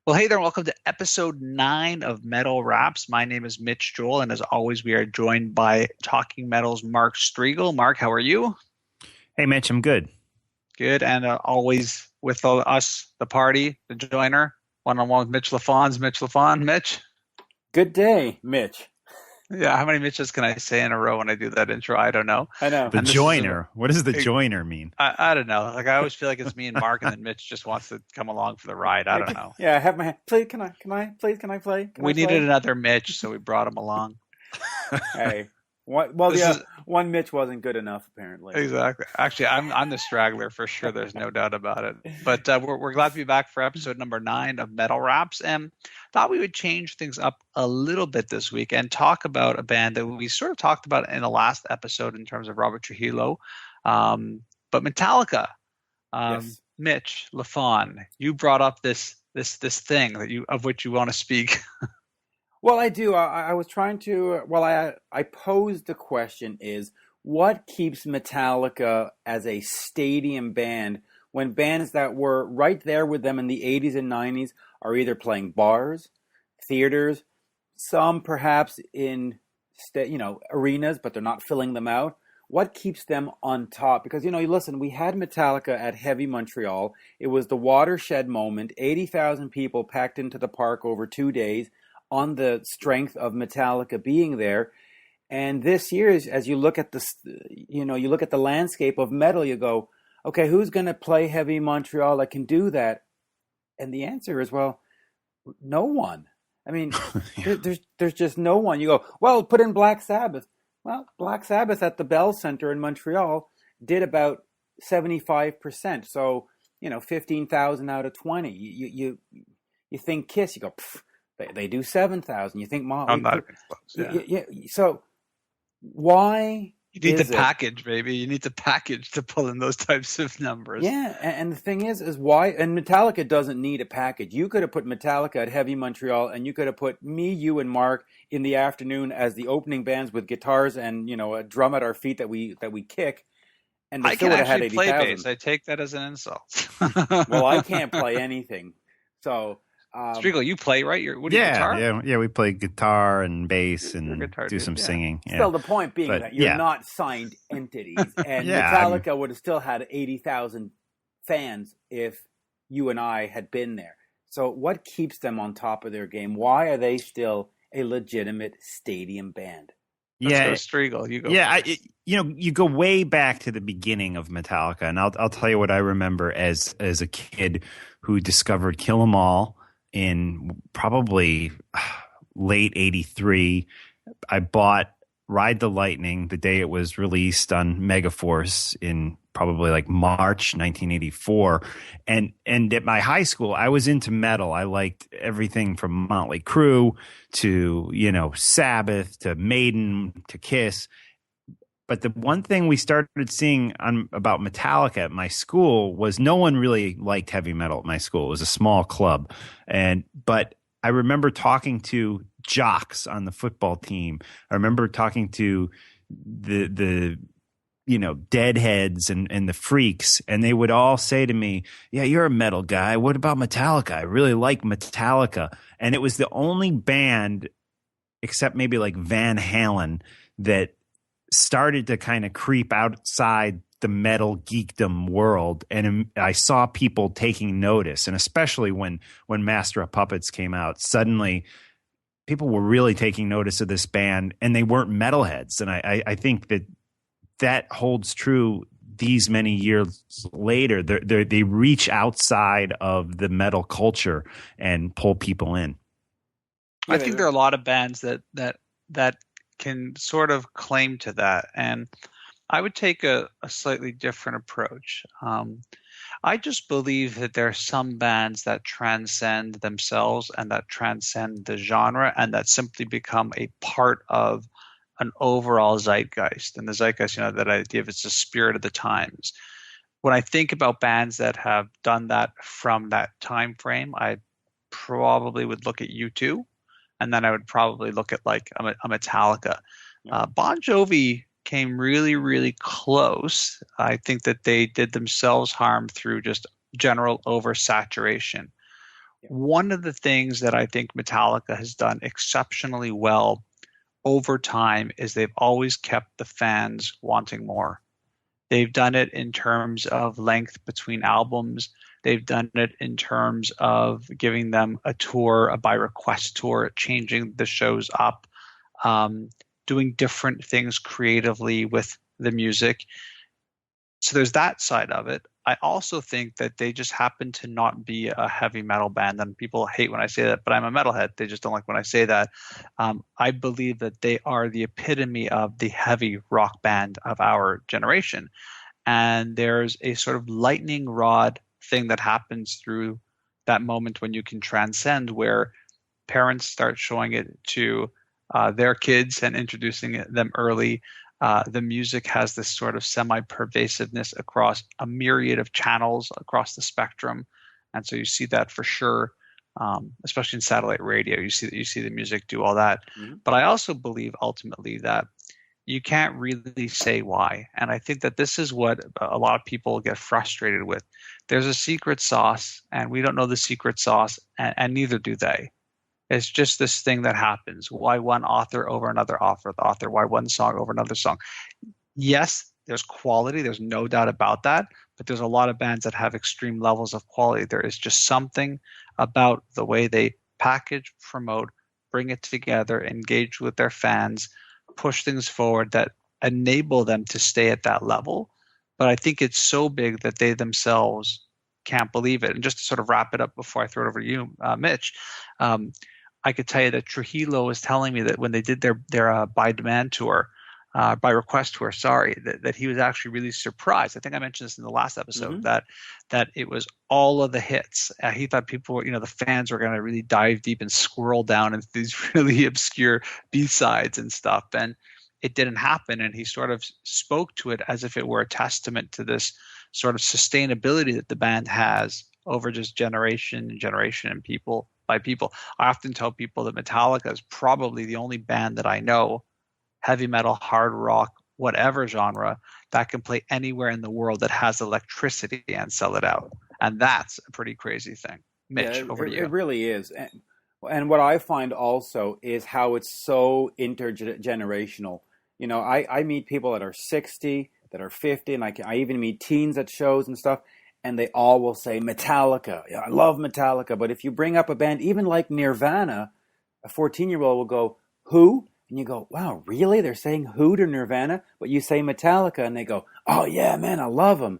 Well, hey there, and welcome to episode 9 of Metal Raps. My name is Mitch Joel, and as always, we are joined by Talking Metal's Mark Strigl. Mark, how are you? Hey, Mitch, I'm good. Good, and always with us, the party, the joiner, one-on-one with Mitch Lafon's Mitch Lafon. Mitch? Good day, Mitch. Yeah, how many Mitches can I say in a row when I do that intro? I don't know. I know. The And this is joiner. What does the joiner mean? I don't know. Like I always feel like it's me and Mark, and then Mitch just wants to come along for the ride. I don't know. Yeah, I have my play. Can I please? Can I play? We needed another Mitch, so we brought him along. Hey, well, This yeah, is one Mitch wasn't good enough apparently. exactly. Actually, I'm the straggler for sure. There's no doubt about it. But we're glad to be back for episode number 9 of Metal Raps, and thought we would change things up a little bit this week and talk about a band that we sort of talked about in the last episode in terms of Robert Trujillo, but Metallica. Yes. Mitch Lafon, you brought up this thing that of which you want to speak. Well, I do. I was trying to. Well, I posed the question: is what keeps Metallica as a stadium band when bands that were right there with them in the '80s and '90s are either playing bars, theaters, some perhaps in arenas, but they're not filling them out. What keeps them on top? Because you listen, we had Metallica at Heavy Montreal. It was the watershed moment. 80,000 people packed into the park over 2 days on the strength of Metallica being there. And this year, as you look at you look at the landscape of metal, you go, okay, who's going to play Heavy Montreal that can do that? And the answer is, well, no one. I mean, Yeah. there's just no one. You go, well, put in Black Sabbath. Well, Black Sabbath at the Bell Center in Montreal did about 75%. So, 15,000 out of 20. You think Kiss, you go, they do 7,000. You think I'm not even close. Yeah. yeah. So why You need is the package, baby. You need the package to pull in those types of numbers. Yeah, and the thing is why? And Metallica doesn't need a package. You could have put Metallica at Heavy Montreal, and you could have put me, you, and Mark in the afternoon as the opening bands with guitars and a drum at our feet that we kick, and we I still can would have had actually play 80,000. bass. I take that as an insult. Well, I can't play anything, so. Strigl, you play, right? What do you guitar? Yeah. We play guitar and bass You're a and guitar do dude, some yeah. singing. Yeah. Still, the point being But, that you're yeah. not signed entities, and Yeah, Metallica would have still had 80,000 fans if you and I had been there. So, what keeps them on top of their game? Why are they still a legitimate stadium band? Let's go, Yeah. Strigl. You go. Yeah, first. you go way back to the beginning of Metallica, and I'll tell you what I remember as a kid who discovered Kill 'Em All in probably late '83. I bought Ride the Lightning the day it was released on Megaforce in probably like March 1984, and at my high school I was into metal. I liked everything from Motley Crue to Sabbath to Maiden to Kiss. But the one thing we started seeing about Metallica at my school was no one really liked heavy metal at my school. It was a small club, but I remember talking to jocks on the football team. I remember talking to the deadheads and the freaks, and they would all say to me, "Yeah, you're a metal guy. What about Metallica? I really like Metallica." And it was the only band, except maybe like Van Halen, that started to kind of creep outside the metal geekdom world, and I saw people taking notice, and especially when Master of Puppets came out, suddenly people were really taking notice of this band, and they weren't metalheads. And I think that holds true these many years later. They reach outside of the metal culture and pull people in. I think there are a lot of bands that can sort of claim to that, and I would take a slightly different approach. I just believe that there are some bands that transcend themselves and that transcend the genre and that simply become a part of an overall zeitgeist. And the zeitgeist, that idea of it's the spirit of the times. When I think about bands that have done that from that time frame, I probably would look at U2. And then I would probably look at like a Metallica. Bon Jovi came really, really close. I think that they did themselves harm through just general oversaturation. One of the things that I think Metallica has done exceptionally well over time is they've always kept the fans wanting more. They've done it in terms of length between albums. They've done it in terms of giving them a tour, a by request tour, changing the shows up, doing different things creatively with the music. So there's that side of it. I also think that they just happen to not be a heavy metal band, and people hate when I say that, but I'm a metalhead. They just don't like when I say that. I believe that they are the epitome of the heavy rock band of our generation. And there's a sort of lightning rod thing that happens through that moment when you can transcend, where parents start showing it to their kids and introducing them early. The music has this sort of semi-pervasiveness across a myriad of channels across the spectrum, and so you see that for sure, especially in satellite radio. You see the music do all that. Mm-hmm. But I also believe ultimately that you can't really say why, and I think that this is what a lot of people get frustrated with. There's a secret sauce, and we don't know the secret sauce, and neither do they. It's just this thing that happens. Why one author over another author? Why one song over another song? Yes, there's quality. There's no doubt about that. But there's a lot of bands that have extreme levels of quality. There is just something about the way they package, promote, bring it together, engage with their fans, push things forward that enable them to stay at that level. But I think it's so big that they themselves can't believe it. And just to sort of wrap it up before I throw it over to you, Mitch, I could tell you that Trujillo was telling me that when they did their by demand tour, by request tour, that he was actually really surprised. I think I mentioned this in the last episode, mm-hmm. that it was all of the hits. He thought people were, the fans were going to really dive deep and squirrel down into these really obscure B-sides and stuff. And it didn't happen. And he sort of spoke to it as if it were a testament to this sort of sustainability that the band has over just generation and people by people. I often tell people that Metallica is probably the only band that I know, heavy metal, hard rock, whatever genre, that can play anywhere in the world that has electricity and sell it out. And that's a pretty crazy thing. Mitch, over to you. It really is. And what I find also is how it's so intergenerational. I meet people that are 60, that are 50, and I even meet teens at shows and stuff, and they all will say Metallica. I love Metallica. But if you bring up a band, even like Nirvana, a 14-year-old will go, who? And you go, wow, really? They're saying who to Nirvana? But you say Metallica, and they go, oh, yeah, man, I love them.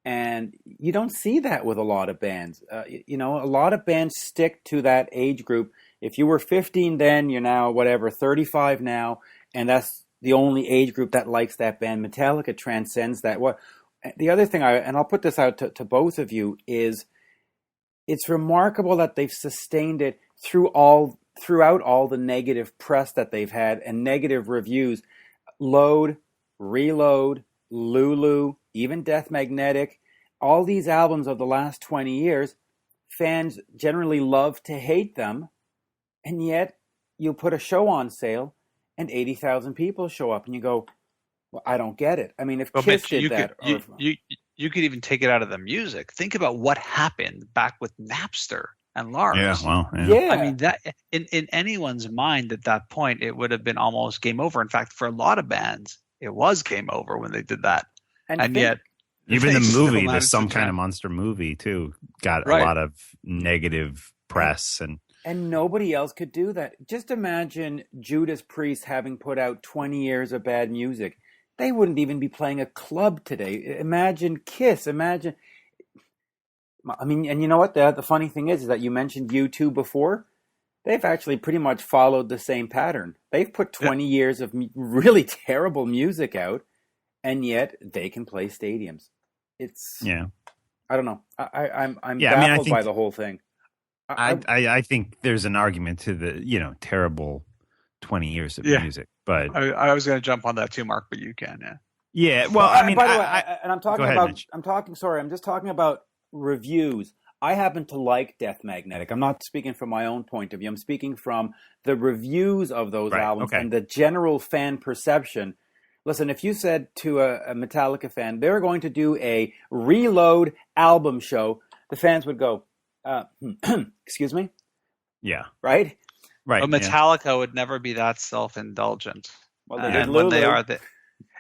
And you don't see that with a lot of bands. A lot of bands stick to that age group. If you were 15 then, you're now, 35 now, and that's the only age group that likes that band. Metallica transcends that. The other thing, and I'll put this out to both of you, is it's remarkable that they've sustained it throughout all the negative press that they've had and negative reviews. Load, Reload, Lulu, even Death Magnetic, all these albums of the last 20 years, fans generally love to hate them, and yet you put a show on sale and 80,000 people show up, and you go, well, I don't get it. I mean, if Kiss did that... You could even take it out of the music. Think about what happened back with Napster and Lars. Yeah, well, yeah. I mean, that in anyone's mind at that point, it would have been almost game over. In fact, for a lot of bands, it was game over when they did that. And yet... Even the movie, the Some Kind of Monster movie, too, got a lot of negative press. And nobody else could do that. Just imagine Judas Priest having put out 20 years of bad music. They wouldn't even be playing a club today. Imagine Kiss. And you know what? The funny thing is that you mentioned U2 before. They've actually pretty much followed the same pattern. They've put 20 years of really terrible music out, and yet they can play stadiums. I don't know. I'm baffled by the whole thing. I think there's an argument to the terrible 20 years of music, but I was going to jump on that too, Mark, but you can, yeah. Yeah, well, I mean, by the way, and I'm talking about, Mitch. I'm just talking about reviews. I happen to like Death Magnetic. I'm not speaking from my own point of view. I'm speaking from the reviews of those albums and the general fan perception. Listen, if you said to a Metallica fan, they're going to do a Reload album show, the fans would go, Excuse me? Yeah. Right? Right. But Metallica would never be that self-indulgent. Well, they did when Lulu. they are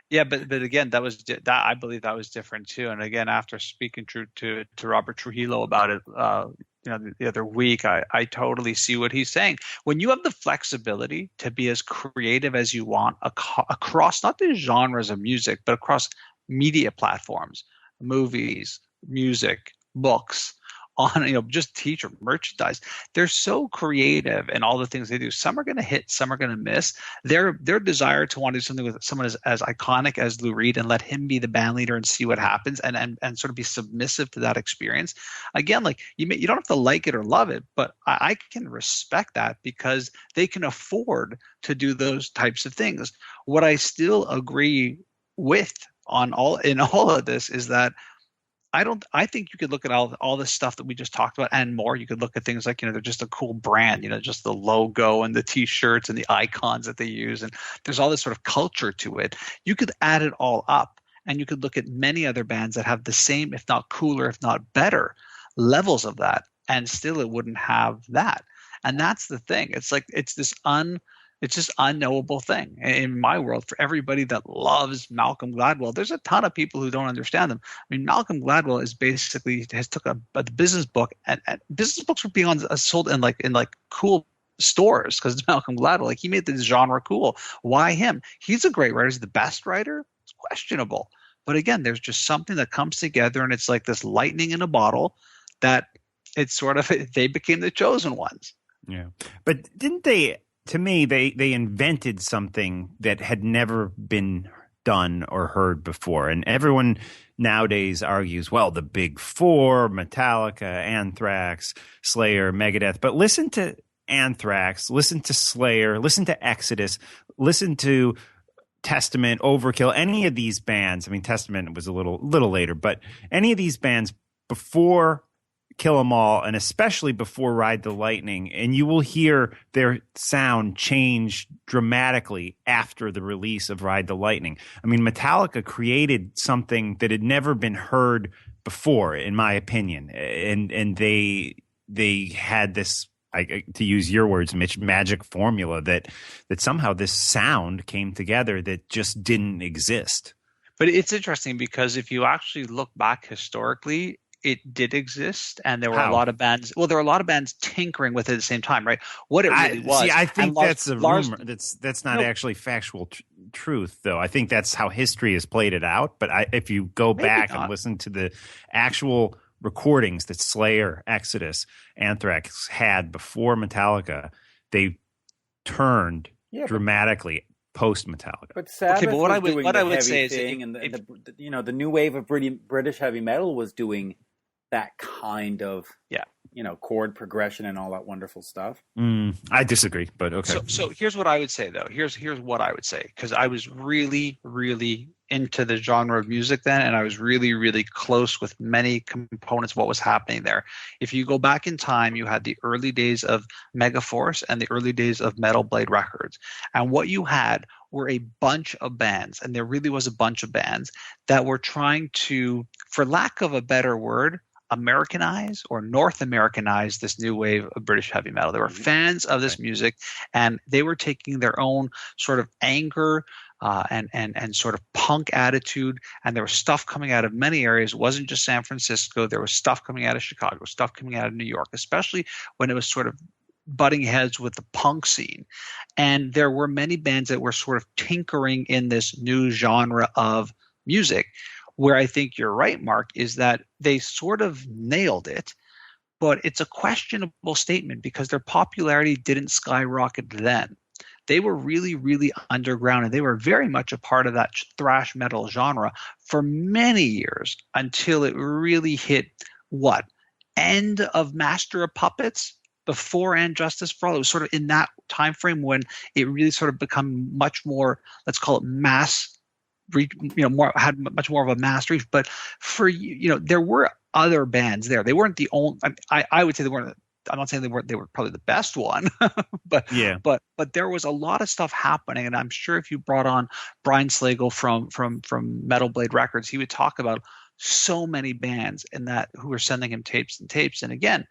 yeah, but again, that I believe that was different too. And again, after speaking to Robert Trujillo about it, the other week, I totally see what he's saying. When you have the flexibility to be as creative as you want across not the genres of music, but across media platforms, movies, music, books, on just teacher merchandise, they're so creative in all the things they do. Some are going to hit, some are going to miss. Their desire to want to do something with someone as iconic as Lou Reed and let him be the band leader and see what happens, and sort of be submissive to that experience. Again, like you don't have to like it or love it, but I can respect that because they can afford to do those types of things. What I agree with in all of this is that I think you could look at all the stuff that we just talked about and more. You could look at things like, they're just a cool brand, just the logo and the t-shirts and the icons that they use. And there's all this sort of culture to it. You could add it all up and you could look at many other bands that have the same, if not cooler, if not better levels of that. And still it wouldn't have that. And that's the thing. It's like, it's just unknowable thing in my world. For everybody that loves Malcolm Gladwell, there's a ton of people who don't understand them. I mean, Malcolm Gladwell has took a business book, and business books were being sold in cool stores because it's Malcolm Gladwell. Like, he made this genre cool. Why him? He's a great writer. Is he the best writer? It's questionable. But again, there's just something that comes together, and it's like this lightning in a bottle that it's sort of they became the chosen ones. Yeah, but didn't they? To me, they invented something that had never been done or heard before. And everyone nowadays argues, well, the big four, Metallica, Anthrax, Slayer, Megadeth. But listen to Anthrax, listen to Slayer, listen to Exodus, listen to Testament, Overkill, any of these bands. I mean, Testament was a little later, but any of these bands before Kill 'Em All, and especially before Ride the Lightning, and you will hear their sound change dramatically after the release of Ride the Lightning. I mean, Metallica created something that had never been heard before, in my opinion, and they had this, to use your words, Mitch, magic formula that somehow this sound came together that just didn't exist. But it's interesting because if you actually look back historically, it did exist, and there were a lot of bands. Well, there were a lot of bands tinkering with it at the same time, right? What it really was. See, I think that's a rumor. That's not actually factual truth, though. I think that's how history has played it out. But if you go back and listen to the actual recordings that Slayer, Exodus, Anthrax had before Metallica, they turned dramatically post Metallica. But Sabbath what I would say is, the new wave of British heavy metal was doing that kind of chord progression and all that wonderful stuff. I disagree, but okay. So here's what I would say, though. Here's what I would say, because I was really, really into the genre of music then, and I was really, really close with many components of what was happening there. If you go back in time, you had the early days of Megaforce and the early days of Metal Blade Records, and what you had were a bunch of bands, and there really was a bunch of bands that were trying to, for lack of a better word, Americanize or North Americanize this new wave of British heavy metal. They were fans of this music, and they were taking their own sort of anger and sort of punk attitude, and there was stuff coming out of many areas. It wasn't just San Francisco. There was stuff coming out of Chicago, stuff coming out of New York, especially when it was sort of butting heads with the punk scene. And there were many bands that were sort of tinkering in this new genre of music. Where I think you're right, Mark, is that they sort of nailed it, but it's a questionable statement because their popularity didn't skyrocket then. They were really, really underground, and they were very much a part of that thrash metal genre for many years until it really hit end of Master of Puppets, before And Justice for All. It was sort of in that time frame when it really sort of become much more, let's call it mass reach, had much more of a mass reach. But for there were other bands there. They weren't the only. I would say they weren't. I'm not saying they weren't. They were probably the best one, but there was a lot of stuff happening. And I'm sure if you brought on Brian Slagle from Metal Blade Records, he would talk about so many bands and that who were sending him tapes and tapes. And again,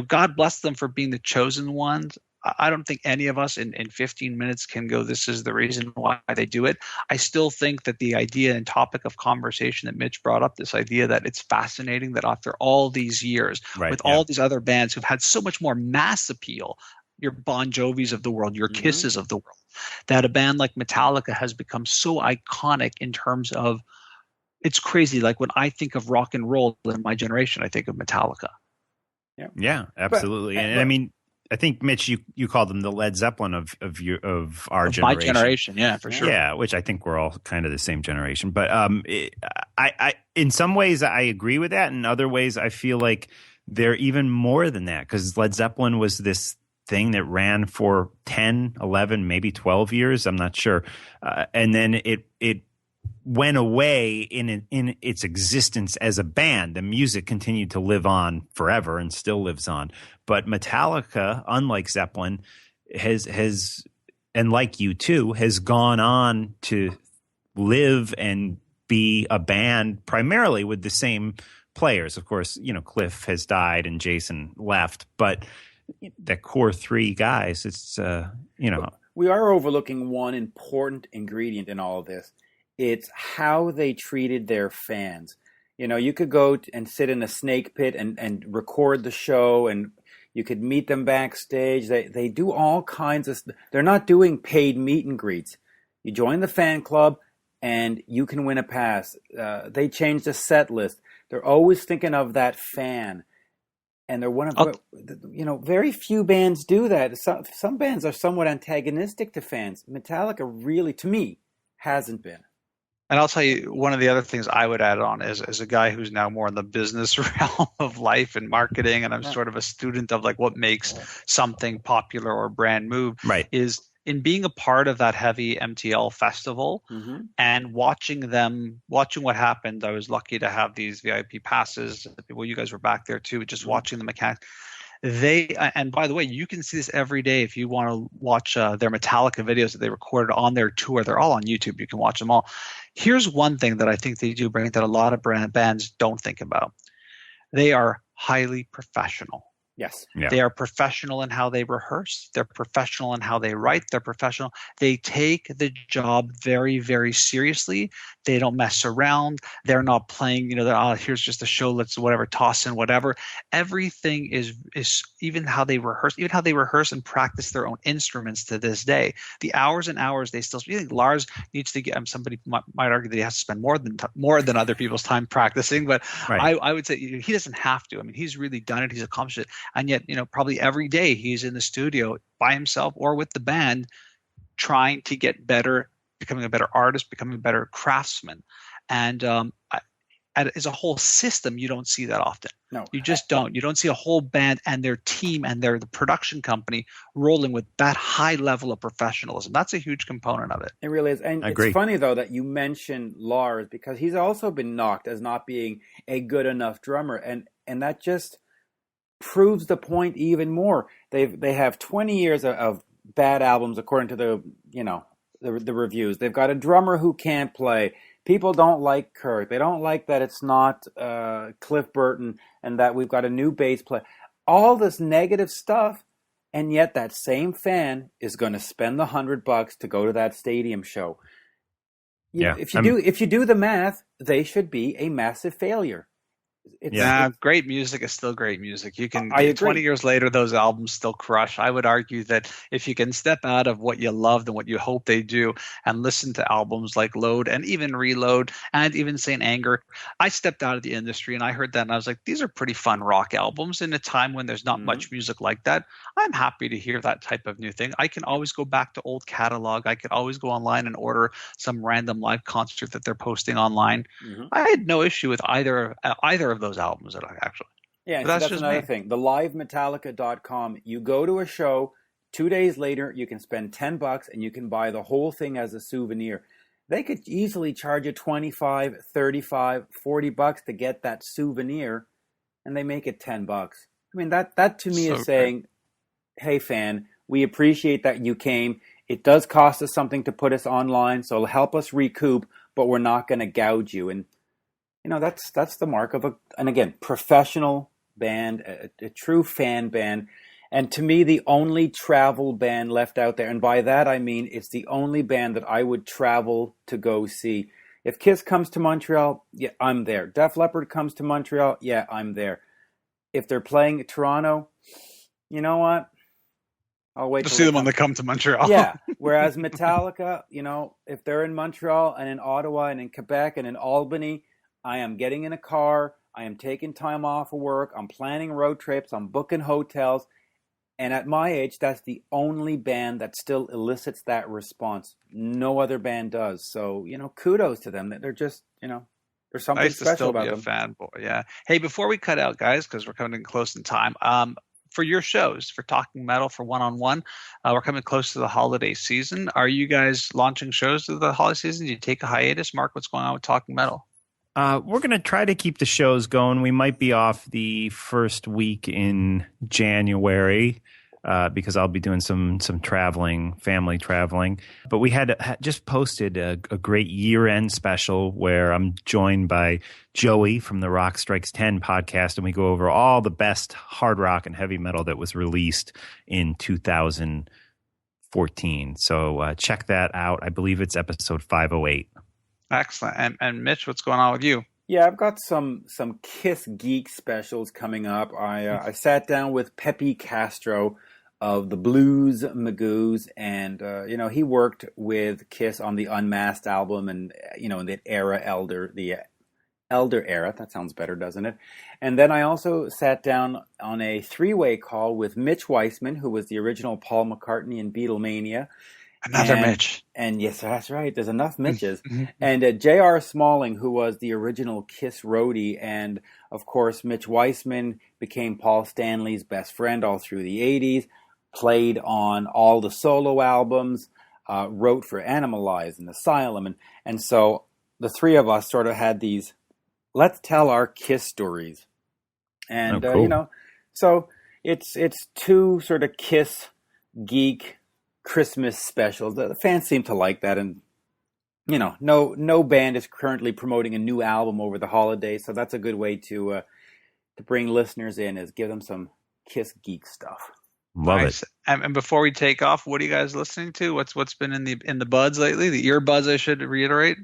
God bless them for being the chosen ones. I don't think any of us in 15 minutes can go, this is the reason why they do it. I still think that the idea and topic of conversation that Mitch brought up, this idea that it's fascinating that after all these years, with all these other bands who've had so much more mass appeal, your Bon Jovis of the world, your Kisses of the world, that a band like Metallica has become so iconic in terms of, it's crazy. Like when I think of rock and roll in my generation, I think of Metallica. Yeah, absolutely. And I mean, I think, Mitch, you called them the Led Zeppelin of our generation. My generation, yeah, for sure. Yeah, which I think we're all kind of the same generation. But I in some ways I agree with that. In other ways, I feel like they're even more than that, because Led Zeppelin was this thing that ran for 10, 11, maybe 12 years. I'm not sure. And then it went away in its existence as a band. The music continued to live on forever and still lives on. But Metallica, unlike Zeppelin, has and like U2, has gone on to live and be a band primarily with the same players. Of course, Cliff has died and Jason left, but the core three guys, it's we are overlooking one important ingredient in all of this. It's how they treated their fans. You could go and sit in a snake pit and record the show, and you could meet them backstage. They do all kinds of stuff. They're not doing paid meet and greets. You join the fan club and you can win a pass. They changed the set list. They're always thinking of that fan. And they're one of, very few bands do that. Some bands are somewhat antagonistic to fans. Metallica really, to me, hasn't been. And I'll tell you, one of the other things I would add on is, as a guy who's now more in the business realm of life and marketing, and I'm sort of a student of like what makes something popular or brand move, is in being a part of that heavy MTL festival and watching what happened. I was lucky to have these VIP passes. Well, you guys were back there too, just watching the mechanics. And by the way, you can see this every day if you want to watch their Metallica videos that they recorded on their tour. They're all on YouTube. You can watch them all. Here's one thing that I think they do bring that a lot of bands don't think about. They are highly professional. Yes. Yeah. They are professional in how they rehearse. They're professional in how they write. They're professional. They take the job very, very seriously. They don't mess around. They're not playing, here's just a show. Let's whatever, toss in whatever. Everything is even how they rehearse and practice their own instruments to this day. The hours and hours they still. You think Lars needs to get? Somebody might argue that he has to spend more than other people's time practicing, but I would say he doesn't have to. I mean, he's really done it. He's accomplished it. And yet, probably every day he's in the studio by himself or with the band trying to get better, becoming a better artist, becoming a better craftsman. And as a whole system, you don't see that often. No. You just don't. You don't see a whole band and their team and the production company rolling with that high level of professionalism. That's a huge component of it. It really is. And it's funny, though, that you mentioned Lars, because he's also been knocked as not being a good enough drummer. And that just proves the point even more. They have 20 years of bad albums according to the reviews. They've got a drummer who can't play. People don't like Kurt. They don't like that it's not Cliff Burton and that we've got a new bass player. All this negative stuff, and yet that same fan is going to spend the $100 to go to that stadium show. If you do the math, they should be a massive failure. Great music is still great music. You can 20 years later, those albums still crush. I would argue that if you can step out of what you loved and what you hope they do and listen to albums like Load and even Reload and even Saint Anger, I stepped out of the industry and I heard that and I was like, these are pretty fun rock albums in a time when there's not much music like that. I'm happy to hear that type of new thing. I can always go back to old catalog. I could always go online and order some random live concert that they're posting online. I had no issue with either of those albums actually. Yeah, so that's another thing. The livemetallica.com, you go to a show, 2 days later you can spend $10 and you can buy the whole thing as a souvenir. They could easily charge you $25, $35, $40 to get that souvenir, and they make it $10. I mean, that to me is saying, hey fan, we appreciate that you came. It does cost us something to put us online, so it'll help us recoup, but we're not going to gouge you. And that's the mark of and again, professional band, a true fan band. And to me, the only travel band left out there, and by that I mean it's the only band that I would travel to go see. If Kiss comes to Montreal, yeah, I'm there. Def Leppard comes to Montreal, yeah, I'm there. If they're playing Toronto, you know what? I'll wait to till see them when they come to Montreal. Yeah. Whereas Metallica, if they're in Montreal and in Ottawa and in Quebec and in Albany, I am getting in a car. I am taking time off of work. I'm planning road trips. I'm booking hotels. And at my age, that's the only band that still elicits that response. No other band does. So, kudos to them. They're just, there's something nice special about them. Nice to still be a fanboy, yeah. Hey, before we cut out, guys, because we're coming close in time, for your shows, for Talking Metal, for one-on-one, we're coming close to the holiday season. Are you guys launching shows through the holiday season? Do you take a hiatus? Mark, what's going on with Talking Metal? We're going to try to keep the shows going. We might be off the first week in January because I'll be doing some traveling, family traveling. But we had just posted a great year-end special where I'm joined by Joey from the Rock Strikes 10 podcast, and we go over all the best hard rock and heavy metal that was released in 2014. So check that out. I believe it's episode 508. Excellent. And Mitch, what's going on with you? Yeah, I've got some Kiss Geek specials coming up. I sat down with Pepe Castro of the Blues Magoos, and he worked with Kiss on the Unmasked album, and in that era, the Elder era. That sounds better, doesn't it? And then I also sat down on a three-way call with Mitch Weissman, who was the original Paul McCartney in Beatlemania. Another Mitch. And yes, that's right. There's enough Mitches. And J.R. Smalling, who was the original Kiss roadie. And, of course, Mitch Weissman became Paul Stanley's best friend all through the 80s, played on all the solo albums, wrote for Animalize and Asylum. And so the three of us sort of had these, let's tell our Kiss stories. And, cool. So it's two sort of Kiss geek Christmas specials. The fans seem to like that, and no band is currently promoting a new album over the holidays, so that's a good way to bring listeners in, is give them some Kiss geek stuff. Love it. And before we take off, what are you guys listening to? What's been in the buds lately? The earbuds, I should reiterate.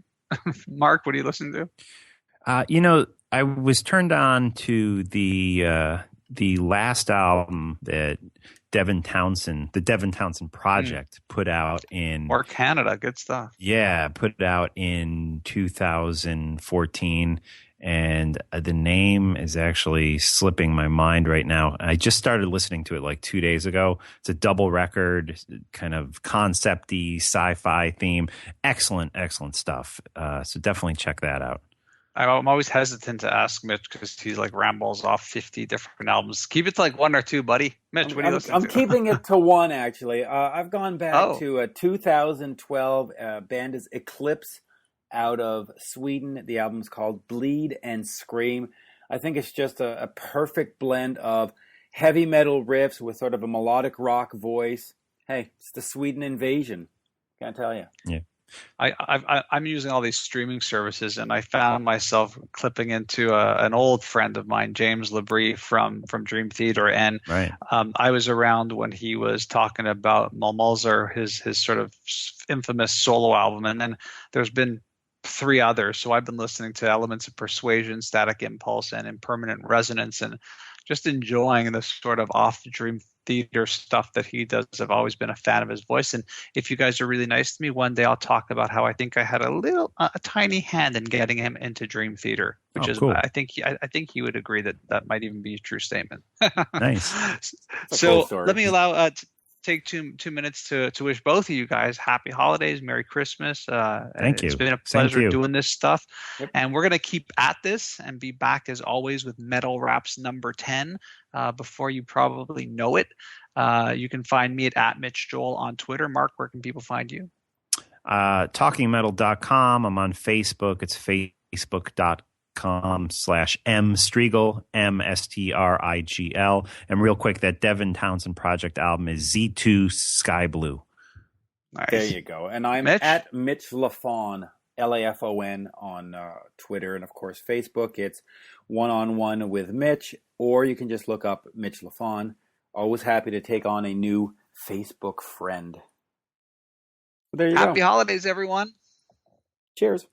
Mark, what are you listening to? I was turned on to the last album that the Devin Townsend Project put out in or Canada, good stuff. Yeah, put it out in 2014, and the name is actually slipping my mind right now. I just started listening to it like 2 days ago. It's a double record, kind of concept-y, sci-fi theme. Excellent stuff. So definitely check that out. I'm always hesitant to ask Mitch because he's like rambles off 50 different albums. Keep it to like one or two, buddy. Mitch, what are you listening to? I'm keeping it to one, actually. I've gone back to 2012. Band is Eclipse out of Sweden. The album's called Bleed and Scream. I think it's just a perfect blend of heavy metal riffs with sort of a melodic rock voice. Hey, it's the Sweden invasion. Can't tell you. Yeah. I'm using all these streaming services, and I found myself clipping into an old friend of mine, James Labrie from Dream Theater, and right. I was around when he was talking about Mulmulzer, his sort of infamous solo album, and then there's been 3 others. So I've been listening to Elements of Persuasion, Static Impulse, and Impermanent Resonance, and just enjoying the sort of off the Dream Theater stuff that he does. I've always been a fan of his voice, and if you guys are really nice to me, one day I'll talk about how I think I had a tiny hand in getting him into Dream Theater, which is cool. I think he would agree that might even be a true statement. Nice. So let me take two minutes to wish both of you guys happy holidays, Merry Christmas. Thank you. It's been a pleasure doing this stuff. Yep. And we're going to keep at this and be back as always with Metal Raps number 10 before you probably know it. You can find me at Mitch Joel on Twitter. Mark, where can people find you? TalkingMetal.com. I'm on Facebook. It's facebook.com/mstrigl, MSTRIGL. And real quick, that Devin Townsend Project album is Z2 Sky Blue. Nice. There you go. And I'm Mitch? at Mitch Lafon Lafon on Twitter, and of course Facebook. It's One-on-One with Mitch, or you can just look up Mitch Lafon. Always happy to take on a new Facebook friend. So there you go. Happy holidays, everyone. Cheers.